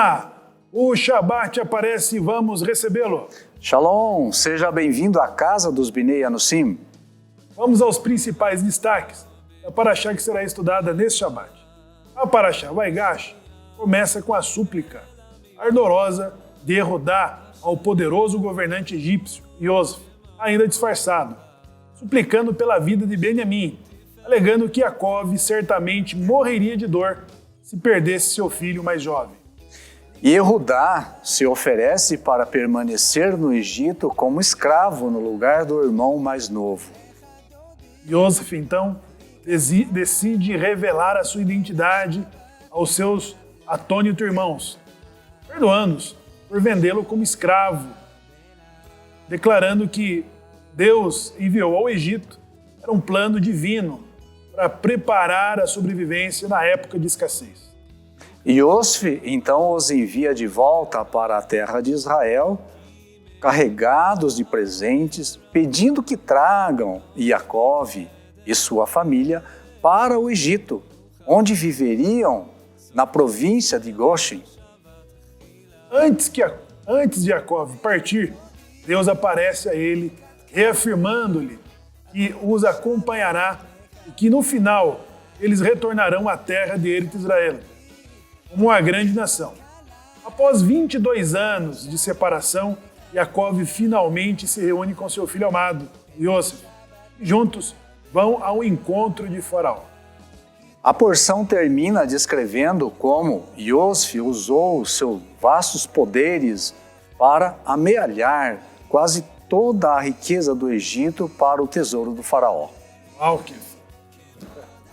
Olá, o Shabat aparece e vamos recebê-lo. Shalom, seja bem-vindo à casa dos Binei Anusim. Vamos aos principais destaques da Parashá que será estudada neste Shabat. A Parashá Vaigash começa com a súplica ardorosa de Yehudá ao poderoso governante egípcio, Yosef, ainda disfarçado, suplicando pela vida de Benjamim, alegando que Jacó certamente morreria de dor se perdesse seu filho mais jovem. Yehudá se oferece para permanecer no Egito como escravo no lugar do irmão mais novo. Yosef, então, decide revelar a sua identidade aos seus atônitos irmãos, perdoando-os por vendê-lo como escravo, declarando que Deus enviou ao Egito era um plano divino para preparar a sobrevivência na época de escassez. Yosef então os envia de volta para a terra de Israel, carregados de presentes, pedindo que tragam Yaakov e sua família para o Egito, onde viveriam na província de Goshen. Antes de Yaakov partir, Deus aparece a ele, reafirmando-lhe que os acompanhará e que no final eles retornarão à terra de Eretz Israel, como uma grande nação. Após 22 anos de separação, Yaakov finalmente se reúne com seu filho amado, Yosef, e juntos vão ao encontro de Faraó. A porção termina descrevendo como Yosef usou seus vastos poderes para amealhar quase toda a riqueza do Egito para o tesouro do faraó. Uau, que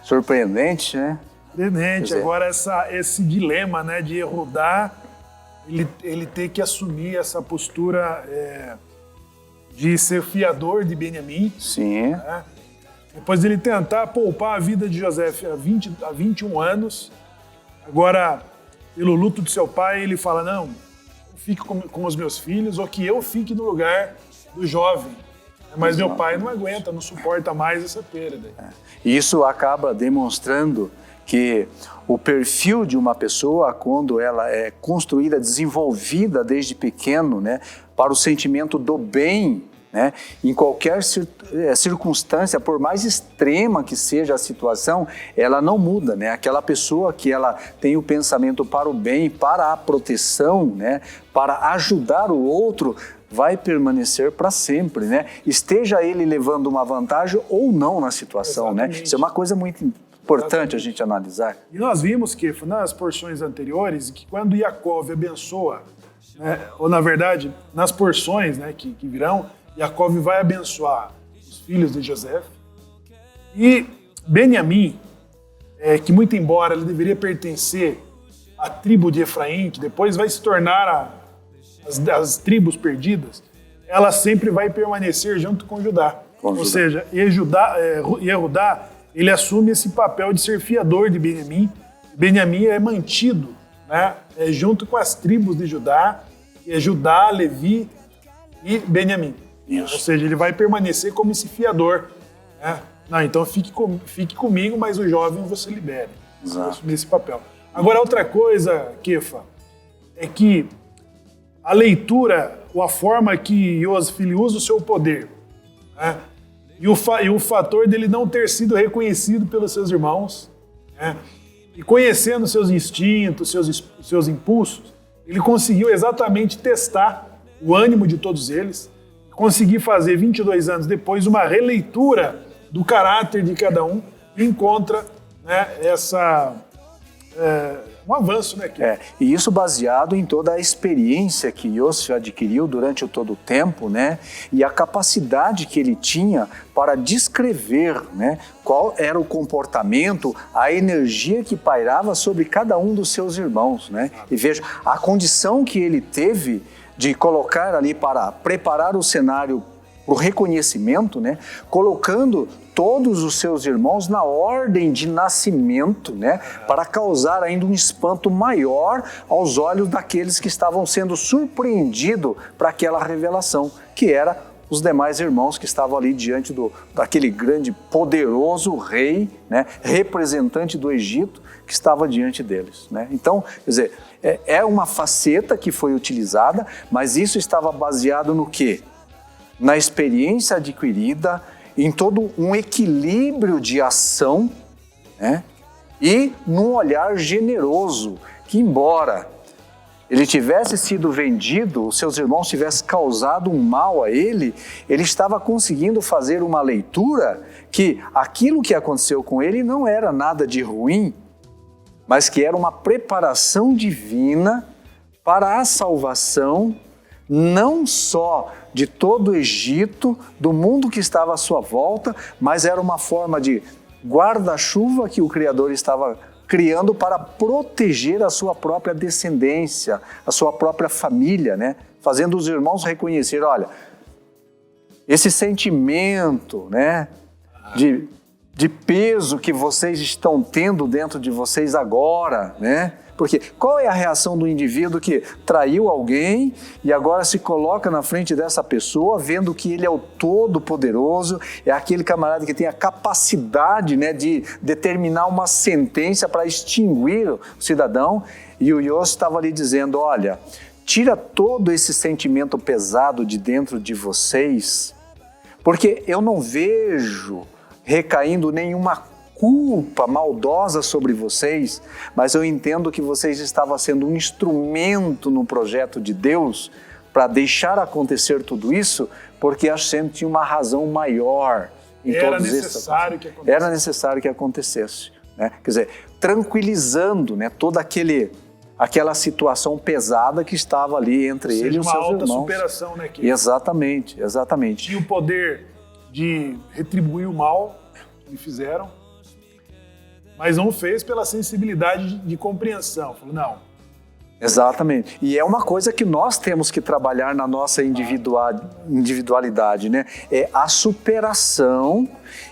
surpreendente, né? Surpreendente. Agora esse dilema, né, de Yehudá, ele ter que assumir essa postura de ser fiador de Benjamim. Sim. Né? Depois ele tentar poupar a vida de José há 21 anos. Agora, pelo luto de seu pai, ele fala, não, fique com os meus filhos, ou que eu fique no lugar do jovem. Mas meu pai não aguenta, não suporta mais essa perda. Isso acaba demonstrando que o perfil de uma pessoa, quando ela é construída, desenvolvida desde pequeno, né, para o sentimento do bem, né, em qualquer circunstância, por mais extrema que seja a situação, ela não muda, né? Aquela pessoa que ela tem o pensamento para o bem, para a proteção, né, para ajudar o outro, vai permanecer para sempre, né? Esteja ele levando uma vantagem ou não na situação. Exatamente. Né? Isso é uma coisa muito importante a gente analisar. E nós vimos que nas porções anteriores, que quando Yaakov abençoa, né, ou na verdade, nas porções, né, que virão, Yaakov vai abençoar os filhos de José. E Benjamim, que muito embora ele deveria pertencer à tribo de Efraim, que depois vai se tornar as tribos perdidas, ela sempre vai permanecer junto com Judá. Ou seja, Yehudá, ele assume esse papel de ser fiador de Benjamim. Benjamim é mantido, né, junto com as tribos de Judá, que é Judá, Levi e Benjamim. Isso. Ou seja, ele vai permanecer como esse fiador. Né? Não, então fique comigo, mas o jovem você libere. Exato. Assumir esse papel. Agora, outra coisa, Kefa, é que a leitura, ou a forma que Yosef usa o seu poder, né? e o fator dele não ter sido reconhecido pelos seus irmãos, né? E conhecendo seus instintos, seus impulsos, ele conseguiu exatamente testar o ânimo de todos eles, conseguir fazer 22 anos depois uma releitura do caráter de cada um e encontra, né, um avanço, né? E isso baseado em toda a experiência que Yosef adquiriu durante todo o tempo, né? E a capacidade que ele tinha para descrever, né, qual era o comportamento, a energia que pairava sobre cada um dos seus irmãos, né? E veja, a condição que ele teve de colocar ali para preparar o cenário para o reconhecimento, né? Colocando todos os seus irmãos na ordem de nascimento, né? Para causar ainda um espanto maior aos olhos daqueles que estavam sendo surpreendidos para aquela revelação, que era os demais irmãos que estavam ali diante daquele grande, poderoso rei, né, representante do Egito, que estava diante deles, né? Então, quer dizer, é uma faceta que foi utilizada, mas isso estava baseado no quê? Na experiência adquirida, em todo um equilíbrio de ação, né? E num olhar generoso, que embora ele tivesse sido vendido, os seus irmãos tivessem causado um mal a ele estava conseguindo fazer uma leitura que aquilo que aconteceu com ele não era nada de ruim, mas que era uma preparação divina para a salvação, não só de todo o Egito, do mundo que estava à sua volta, mas era uma forma de guarda-chuva que o Criador estava criando para proteger a sua própria descendência, a sua própria família, né? Fazendo os irmãos reconhecer, olha, esse sentimento, né, de peso que vocês estão tendo dentro de vocês agora, né? Porque qual é a reação do indivíduo que traiu alguém e agora se coloca na frente dessa pessoa, vendo que ele é o todo-poderoso, é aquele camarada que tem a capacidade, né, de determinar uma sentença para extinguir o cidadão? E o Yos estava ali dizendo, olha, tira todo esse sentimento pesado de dentro de vocês, porque eu não vejo recaindo nenhuma culpa maldosa sobre vocês, mas eu entendo que vocês estavam sendo um instrumento no projeto de Deus para deixar acontecer tudo isso, porque Hashem tinha uma razão maior em todos esses. Era necessário que acontecesse, né? Quer dizer, tranquilizando, né, toda aquela situação pesada que estava ali entre ele e os seus irmãos. Uma alta superação, né? Que exatamente, exatamente. Tinha o poder de retribuir o mal que lhe fizeram, mas não fez pela sensibilidade de compreensão. Falou, não. Exatamente. E é uma coisa que nós temos que trabalhar na nossa individualidade, né? É a superação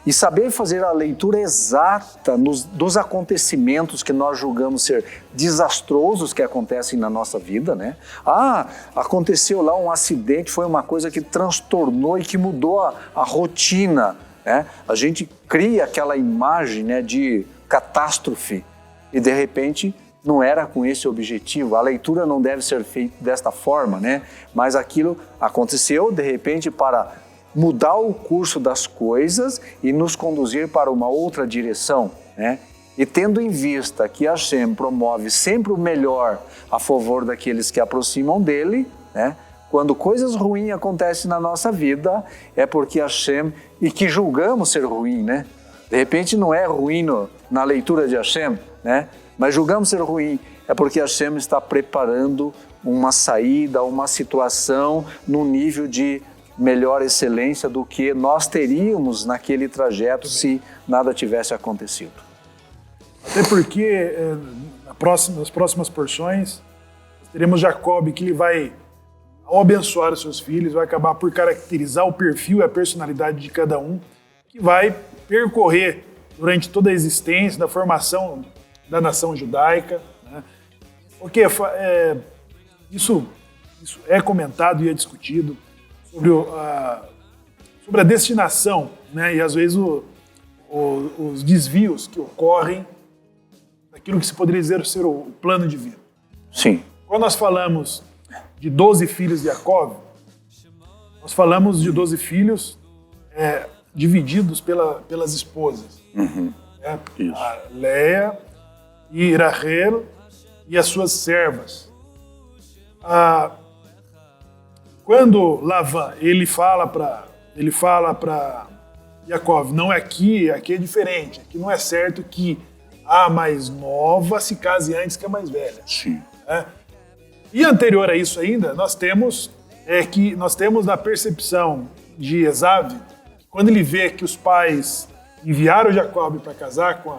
e saber fazer a leitura exata dos acontecimentos que nós julgamos ser desastrosos que acontecem na nossa vida, né? Ah, aconteceu lá um acidente, foi uma coisa que transtornou e que mudou a rotina, né? A gente cria aquela imagem, né, de catástrofe e de repente não era com esse objetivo. A leitura não deve ser feita desta forma, né? Mas aquilo aconteceu de repente para mudar o curso das coisas e nos conduzir para uma outra direção, né? E tendo em vista que Hashem promove sempre o melhor a favor daqueles que aproximam dele, né? Quando coisas ruins acontecem na nossa vida, é porque Hashem, e que julgamos ser ruim, né? De repente não é ruim na leitura de Hashem, né? Mas julgamos ser ruim, é porque Hashem está preparando uma saída, uma situação no nível de melhor excelência do que nós teríamos naquele trajeto se nada tivesse acontecido. Até porque nas próximas porções teremos Jacob, que ele vai, ao abençoar os seus filhos, vai acabar por caracterizar o perfil e a personalidade de cada um, que vai percorrer durante toda a existência da formação da nação judaica, né? Porque isso é comentado e é discutido sobre a destinação, né? E às vezes os desvios que ocorrem daquilo que se poderia dizer ser o plano divino. Sim. Quando nós falamos de 12 filhos de Jacó, nós falamos de 12 filhos divididos pelas esposas. Uhum. Né? Isso. A Leia e Rachel e as suas servas. Quando Lavan ele fala para Jacó, não é aqui é diferente, aqui não é certo que a mais nova se case antes que a mais velha. Sim. Né? E anterior a isso ainda, nós temos na percepção de Esav, quando ele vê que os pais enviaram Jacob para casar com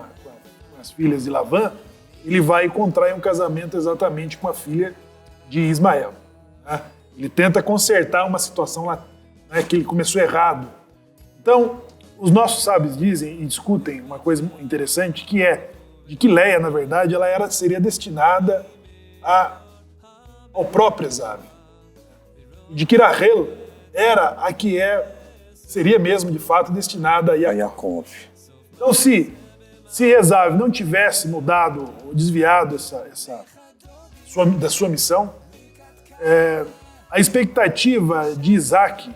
as filhas de Lavan, ele vai contrair um casamento exatamente com a filha de Ismael. Né? Ele tenta consertar uma situação lá, né, que ele começou errado. Então, os nossos sábios dizem e discutem uma coisa interessante, que é de que Leia, na verdade, ela seria destinada ao próprio Esav. De que Rachel era a que seria mesmo, de fato, destinada a Jacó. Então, se Esav não tivesse mudado ou desviado da sua missão, a expectativa de Isaac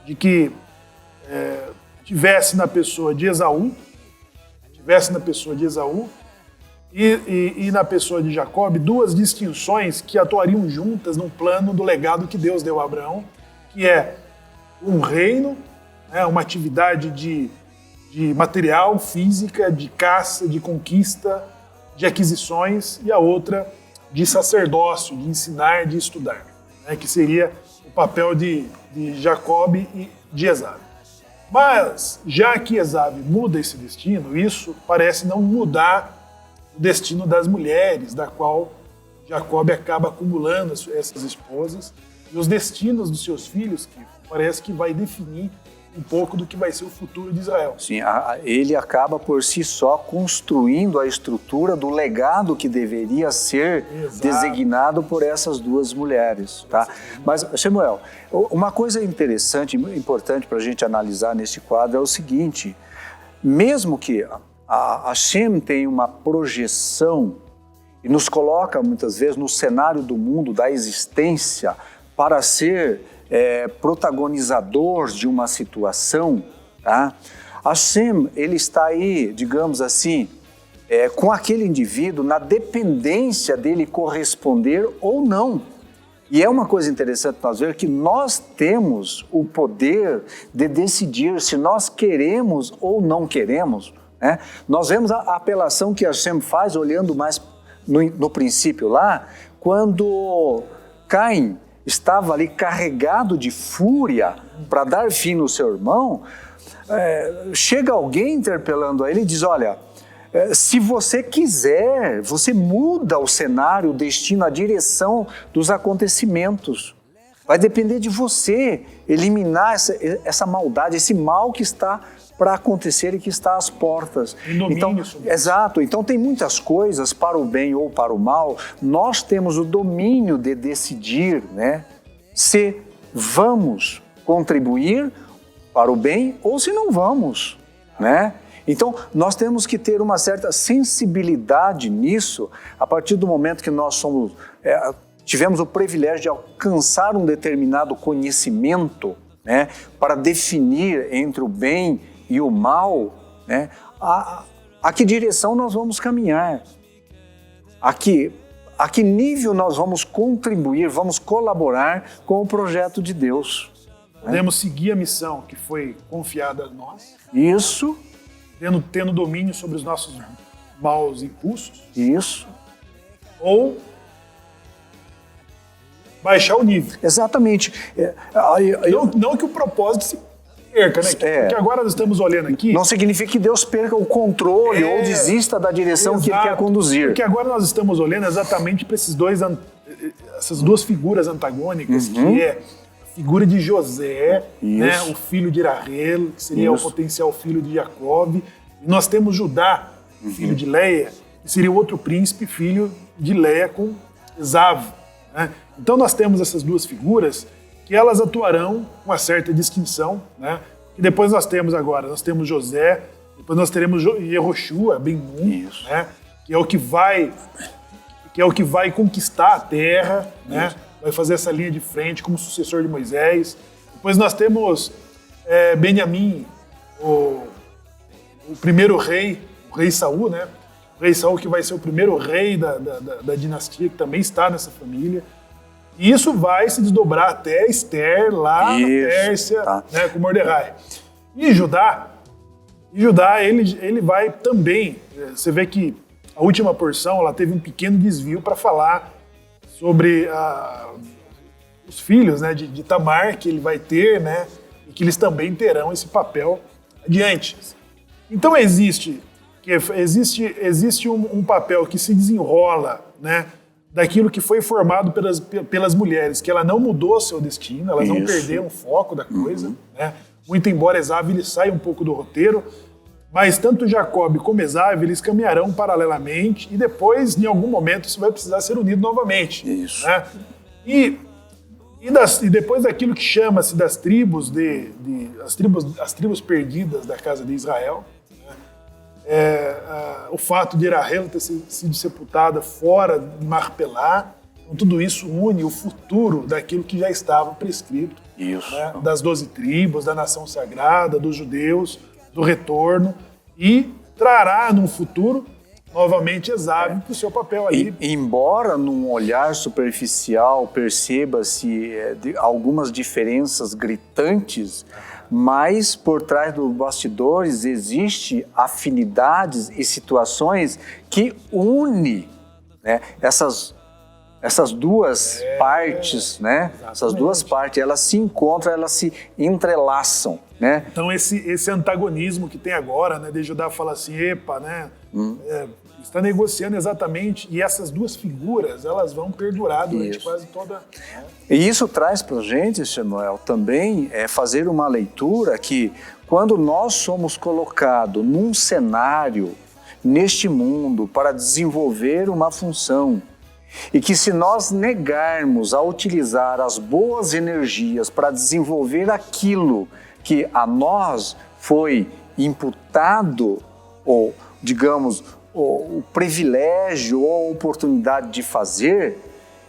de que tivesse na pessoa de Esaú e na pessoa de Jacob duas distinções que atuariam juntas no plano do legado que Deus deu a Abraão, que é um reino, uma atividade de material, física, de caça, de conquista, de aquisições, e a outra de sacerdócio, de ensinar, de estudar, que seria o papel de Jacob e de Esav. Mas, já que Esav muda esse destino, isso parece não mudar o destino das mulheres, da qual Jacob acaba acumulando essas esposas, e os destinos dos seus filhos, que parece que vai definir um pouco do que vai ser o futuro de Israel. Sim, ele acaba por si só construindo a estrutura do legado que deveria ser designado por essas duas mulheres. Tá? Mas, Samuel, uma coisa interessante, importante para a gente analisar nesse quadro é o seguinte: mesmo que a Hashem tenha uma projeção e nos coloca muitas vezes no cenário do mundo, da existência, para ser protagonizador de uma situação, tá? Hashem, ele está aí, digamos assim, com aquele indivíduo na dependência dele corresponder ou não. E é uma coisa interessante nós ver que nós temos o poder de decidir se nós queremos ou não queremos, né? Nós vemos a apelação que Hashem faz, olhando mais no princípio lá, quando Caim estava ali carregado de fúria para dar fim no seu irmão, chega alguém interpelando a ele e diz: olha, se você quiser, você muda o cenário, o destino, a direção dos acontecimentos. Vai depender de você eliminar essa maldade, esse mal que está para acontecer e que está às portas. Então, exato. Então tem muitas coisas, para o bem ou para o mal, nós temos o domínio de decidir, né, se vamos contribuir para o bem ou se não vamos, né? Então, nós temos que ter uma certa sensibilidade nisso, a partir do momento que nós tivemos o privilégio de alcançar um determinado conhecimento, né, para definir entre o bem e o mal, né, a que direção nós vamos caminhar, a que nível nós vamos contribuir, vamos colaborar com o projeto de Deus. Podemos seguir a missão que foi confiada a nós. Isso. Tendo domínio sobre os nossos maus impulsos. Isso. Ou baixar o nível. Exatamente. Não que o propósito se perca, né? Porque agora nós estamos olhando aqui... Não significa que Deus perca o controle ou desista da direção que Ele quer conduzir. Porque agora nós estamos olhando exatamente para essas duas figuras antagônicas, que é a figura de José, né, o filho de Rahel, que seria o potencial filho de Jacob. E nós temos Judá, filho de Leia, que seria o outro príncipe, filho de Leia com Esav, né? Então nós temos essas duas figuras que elas atuarão com uma certa distinção, né? E depois nós temos José, depois nós teremos Yehoshua, Ben-Nun, né? que é o que vai conquistar a terra, né? Vai fazer essa linha de frente como sucessor de Moisés. Depois nós temos Benjamim, o primeiro rei, o rei Saul, né? O rei Saul que vai ser o primeiro rei da dinastia, que também está nessa família. E isso vai se desdobrar até Esther, lá na Pérsia, né, com Mordecai. E Judá, ele vai também... Você vê que a última porção ela teve um pequeno desvio para falar sobre os filhos, né, de Tamar, que ele vai ter, né, e que eles também terão esse papel adiante. Então existe um papel que se desenrola, né, daquilo que foi formado pelas mulheres, que ela não mudou seu destino, elas não perderam o foco da coisa, né? Muito embora Esav ele saia um pouco do roteiro, mas tanto Jacob como Esav eles caminharão paralelamente e depois, em algum momento, isso vai precisar ser unido novamente. Né? E E depois daquilo que chama-se das tribos, as tribos perdidas da casa de Israel, o fato de Rahel ter sido sepultada fora de Marpelá, então, tudo isso une o futuro daquilo que já estava prescrito, né, das 12 tribos, da nação sagrada, dos judeus, do retorno, e trará num futuro novamente Esav para o seu papel ali. Embora num olhar superficial perceba-se algumas diferenças gritantes, mas por trás dos bastidores existe afinidades e situações que unem, né, essas duas partes, né? Essas duas partes, elas se encontram, elas se entrelaçam, né? Então esse antagonismo que tem agora, né, de Judá fala assim, epa, né? Está negociando exatamente, e essas duas figuras, elas vão perdurar durante quase toda... E isso traz para a gente, Samuel, também fazer uma leitura que quando nós somos colocados num cenário, neste mundo, para desenvolver uma função, e que se nós negarmos a utilizar as boas energias para desenvolver aquilo que a nós foi imputado, ou digamos, o privilégio ou a oportunidade de fazer,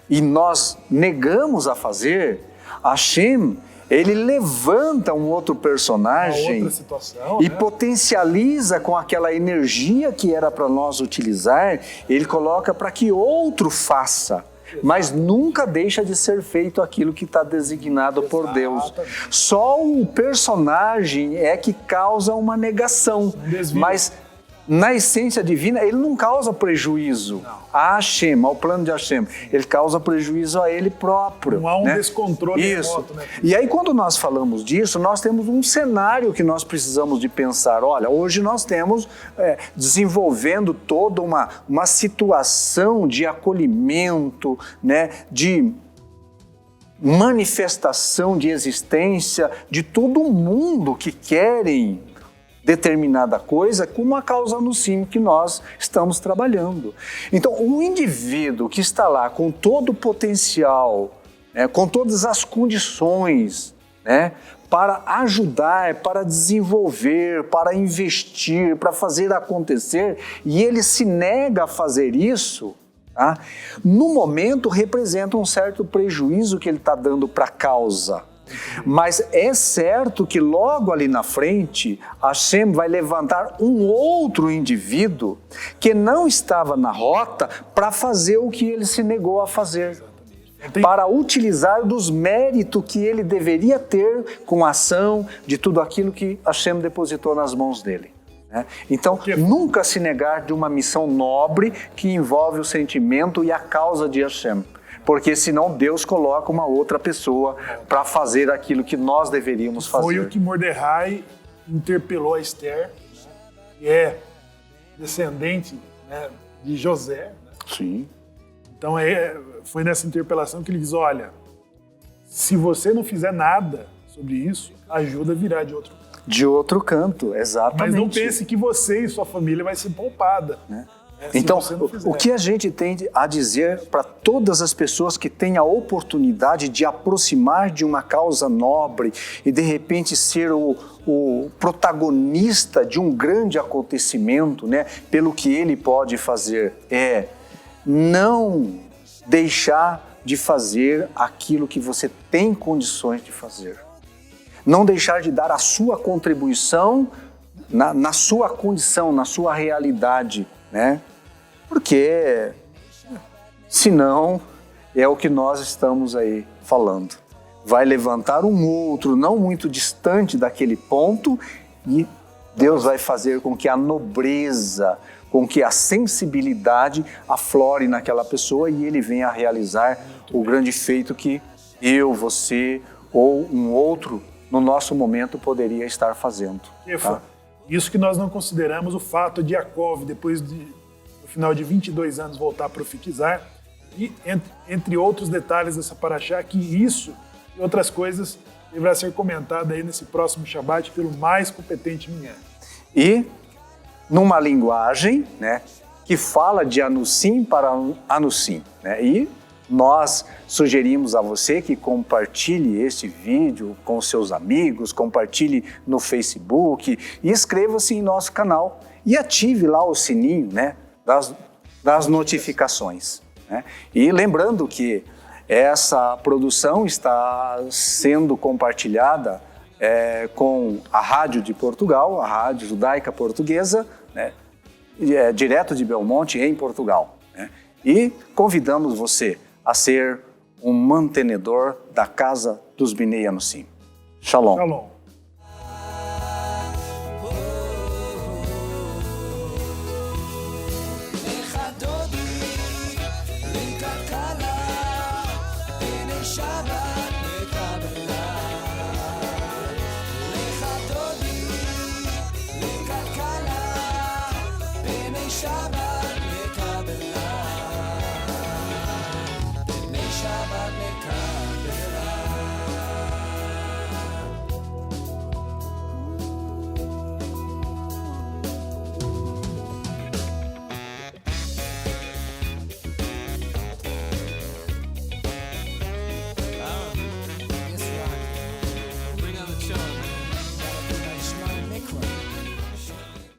e nós negamos a fazer, Hashem, ele levanta um outro personagem, uma outra situação, e né, potencializa com aquela energia que era para nós utilizar, ele coloca para que outro faça. Mas nunca deixa de ser feito aquilo que está designado por Deus. Só o personagem é que causa uma negação, mas na essência divina, ele não causa prejuízo a Hashem, ao plano de Hashem. Ele causa prejuízo a ele próprio. Não há um né? descontrole remoto, né? E aí, quando nós falamos disso, nós temos um cenário que nós precisamos de pensar. Olha, hoje nós temos desenvolvendo toda uma situação de acolhimento, né, de manifestação de existência de todo mundo que querem determinada coisa com uma causa no cimo que nós estamos trabalhando. Então, um indivíduo que está lá com todo o potencial, né, com todas as condições, né, para ajudar, para desenvolver, para investir, para fazer acontecer, e ele se nega a fazer isso, tá? No momento representa um certo prejuízo que ele está dando para a causa. Mas é certo que logo ali na frente, Hashem vai levantar um outro indivíduo que não estava na rota para fazer o que ele se negou a fazer. Para utilizar dos méritos que ele deveria ter com a ação de tudo aquilo que Hashem depositou nas mãos dele. Então, nunca se negar de uma missão nobre que envolve o sentimento e a causa de Hashem. Porque senão Deus coloca uma outra pessoa para fazer aquilo que nós deveríamos fazer. Foi o que Mordecai interpelou a Esther, que é descendente, né, de José. Né? Sim. Então foi nessa interpelação que ele diz, olha, se você não fizer nada sobre isso, a ajuda virá de outro canto. De outro canto, exatamente. Mas não pense que você e sua família vai ser poupada. Né? Então, o que a gente tem a dizer para todas as pessoas que têm a oportunidade de aproximar de uma causa nobre e de repente ser o protagonista de um grande acontecimento, né, pelo que ele pode fazer, é não deixar de fazer aquilo que você tem condições de fazer. Não deixar de dar a sua contribuição na sua condição, na sua realidade, né? Porque senão é o que nós estamos aí falando. Vai levantar um outro não muito distante daquele ponto e Deus vai fazer com que a nobreza, com que a sensibilidade aflore naquela pessoa e ele venha a realizar o grande feito que eu, você ou um outro no nosso momento poderia estar fazendo. Tá? Isso que nós não consideramos o fato de Yaakov, depois no final de 22 anos, voltar a profetizar, e entre outros detalhes dessa paraxá, que isso e outras coisas deverá ser comentada aí nesse próximo Shabat pelo mais competente minyan. E numa linguagem, né, que fala de Anussim para Anussim, né, e nós sugerimos a você que compartilhe este vídeo com seus amigos, compartilhe no Facebook e inscreva-se em nosso canal e ative lá o sininho, né, das notificações, né? E lembrando que essa produção está sendo compartilhada com a Rádio de Portugal, a Rádio Judaica Portuguesa, né, direto de Belmonte, em Portugal, né? E convidamos você a ser um mantenedor da casa dos Binei Anusim. Shalom. Shalom. Shabbat.